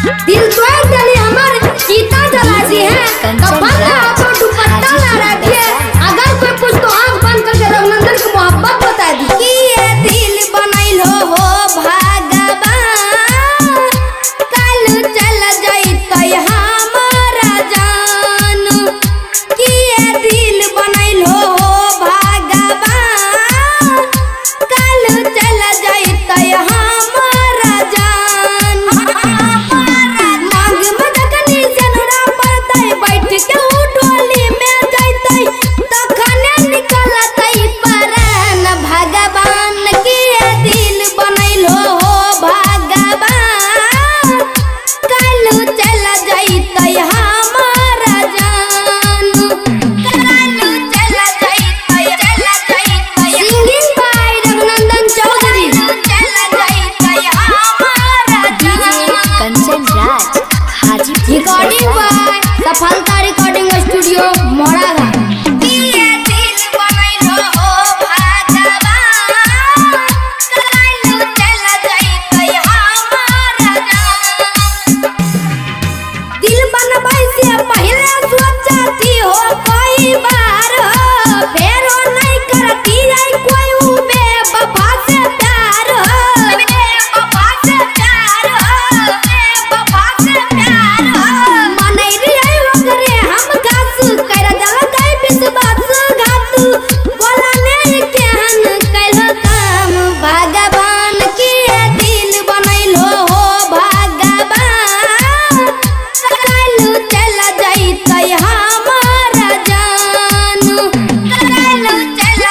दिल तोड़ डाली हमार चीता जला दी है कपड़ा अपन दुपट्टा ना रखिए अगर कोई पूछ तो आंख बंद करके रघुनंदन की मोहब्बत बता दी कि ये दिल बनैलो हो भगवान कल चल जइतै हमारा जान कि ये दिल बनैलो हो भगवान कल चल जइतै हमारा जान मांग मदकनी सनुरा पड़तै बैठ के उठोली में जइतै तखने निकलतै परान भगवान के दिल बनैलो हो भगवान कल चल जइतै हमारा जान कल चल जइतै सिंगिंग बाय रघुनंदन चौधरी चल जइतै हमारा जान कंचन राज हाजीपुर रिकॉर्डिंग बाय सफलता रिकॉर्डिंग स्टूडियो मोरागा ये दिल बनैलो हो भगवान कल चल जइतै हमारा जान दिल बनबै से पहले सोचती हो कई बार फेरो नहीं करती है कोई बेवफा से प्यार बेवफा से प्यार बेवफा से प्यार मनै रे ओकरे हम घास कर दल गई विश्वास घात बोला ने केहन कैलो काम भगवान के दिल बनैलो हो भगवान कल चल जइतै हमारा जान कल चल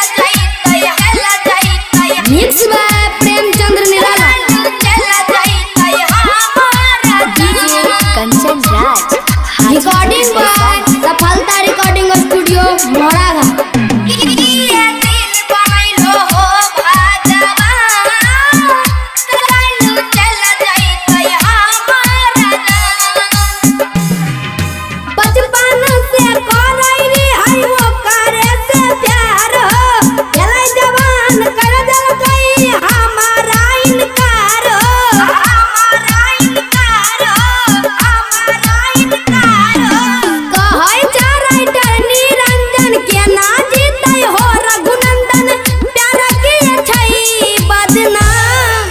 जइतै मिक्स बाय प्रेमचंद्र निराला चल जइतै हमारा जान कंचन राज रिकॉर्डिंग बाय सफलता रिकॉर्डिंग स्टूडियो मोरागा ये दिल बनैलो हो भगवान कल चल जइतै हमारा जान बचपन से करैली है वो करे से प्यार एलै जवान कर देलकै हमारा इनकार कहै छै राइटर निरंजन के ना जीतै हो रघुनंदन प्यार के छै बदनाम